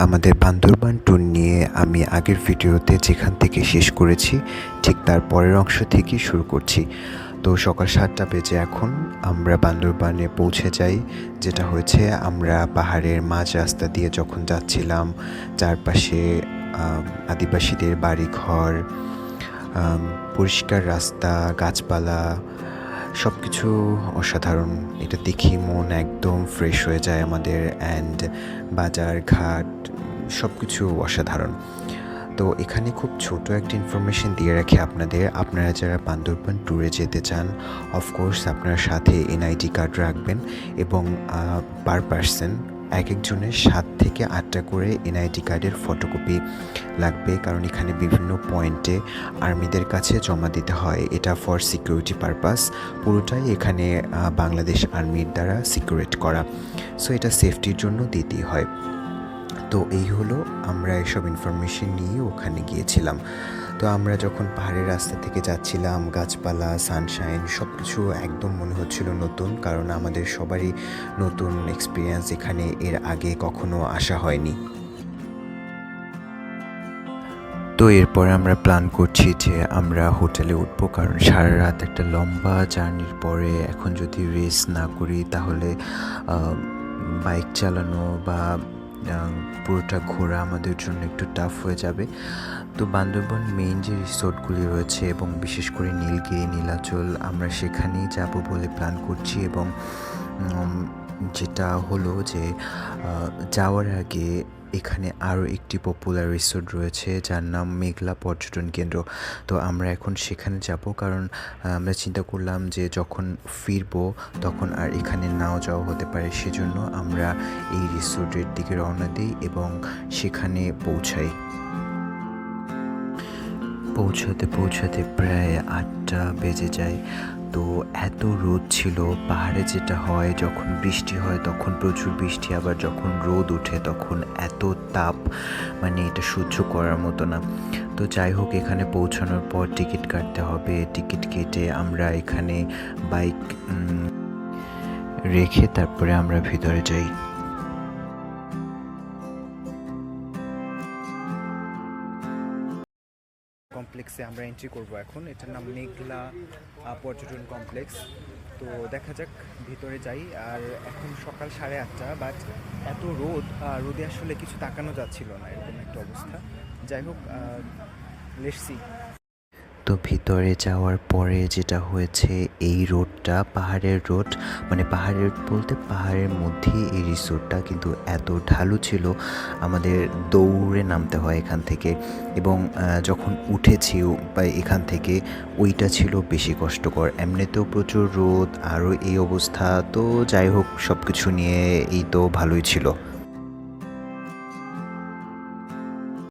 আমাদের বান্দরবান ট্যুর নিয়ে আমি আগের ভিডিওতে যেখান থেকে শেষ করেছি ঠিক তার পরের অংশ থেকেই শুরু করছি। তো সকাল 7টা বেজে এখন আমরা বান্দরবানে পৌঁছে যাই। যেটা হয়েছে, আমরা পাহাড়ের মাঝ রাস্তা দিয়ে যখন যাচ্ছিলাম, চারপাশে আদিবাসীদের বাড়িঘর, পরিষ্কার রাস্তা, গাছপালা, সব কিছু অসাধারণ। এটা দেখি মন একদম ফ্রেশ হয়ে যায় আমাদের। অ্যান্ড বাজার ঘাট সব কিছু অসাধারণ। তো এখানে খুব ছোট একটা ইনফরমেশন দিয়ে রাখি আপনাদের, আপনারা যারা বান্দরবান ট্যুরে যেতে চান, অফকোর্স আপনার সাথে এনআইডি কার্ড রাখবেন এবং পার পার্সন এক একজনের 7 থেকে 8টা করে এনআইডি কার্ডের ফটোকপি লাগবে, কারণ এখানে বিভিন্ন পয়েন্টে আর্মিদের কাছে জমা দিতে হয়। এটা ফর সিকিউরিটি পারপাস, পুরোটাই এখানে বাংলাদেশ আর্মির দ্বারা সিকিউরেট করা। সো এটা সেফটির জন্য দিতেই হয়। তো এই হলো, আমরা এসব ইনফরমেশন নিয়ে ওখানে গিয়েছিলাম। তো আমরা যখন পাহাড়ের রাস্তা থেকে যাচ্ছিলাম, গাছপালা, সানশাইন সব কিছু একদম মনে হচ্ছিল নতুন, কারণ আমাদের সবারই নতুন এক্সপিরিয়েন্স, এখানে এর আগে কখনো আসা হয়নি। তো এরপর আমরা প্ল্যান করছি যে আমরা হোটেলে উঠবো, কারণ সারা রাত একটা লম্বা জার্নির পরে এখন যদি রেস্ট না করি তাহলে বাইক চালানো বা পুরোটা ঘোরা আমাদের জন্য একটু টাফ হয়ে যাবে। তো বান্দরবান মেইন যে রিসোর্টগুলি রয়েছে এবং বিশেষ করে নীলগিরি, নীলাচল, আমরা সেখানেই যাব বলে প্ল্যান করছি। এবং যেটা হলো যে যাওয়ার আগে এখানে আরও একটি পপুলার রিসোর্ট রয়েছে যার নাম মেঘলা পর্যটন কেন্দ্র। তো আমরা এখন সেখানে যাব, কারণ আমরা চিন্তা করলাম যে যখন ফিরবো তখন আর এখানে নাও যাওয়া হতে পারে, সেজন্য আমরা এই রিসোর্টের দিকে রওনা দিই এবং সেখানে পৌঁছাই। পৌঁছাতে প্রায় 8টা বেজে যায়। তো এত রোদ ছিল। পাহাড়ে যেটা হয়, যখন বৃষ্টি হয় তখন প্রচুর বৃষ্টি, আবার যখন রোদ ওঠে তখন এত তাপ, মানে এটা সহ্য করার মতো না। তো যাই হোক, এখানে পৌঁছানোর পর টিকিট কাটতে হবে। টিকিট কেটে আমরা এখানে বাইক রেখে তারপরে আমরা ভিতরে যাই। কমপ্লেক্সে আমরা এন্ট্রি করব এখন। এটার নাম মেঘলা পর্যটন কমপ্লেক্স। তো দেখা যাক, ভিতরে যাই। আর এখন সকাল 8:30, বাট এত রোদে আসলে কিছু তাকানো যাচ্ছিল না, এরকম একটা অবস্থা। যাই হোক, লেটস সি। তো ভিতরে যাওয়ার পরে যেটা হয়েছে, এই রোডটা পাহাড়ের রোড, মানে পাহাড়ের বলতে পাহাড়ের মধ্যেই এই রিসোর্টটা, কিন্তু এত ঢালু ছিল আমাদের দৌড়ে নামতে হয় এখান থেকে। এবং যখন উঠেছি বা এখান থেকে, ওইটা ছিল বেশি কষ্টকর। এমনিতেও প্রচুর রোদ, আরও এই অবস্থা। তো যাই হোক, সব কিছু নিয়ে এই তো ভালোই ছিল।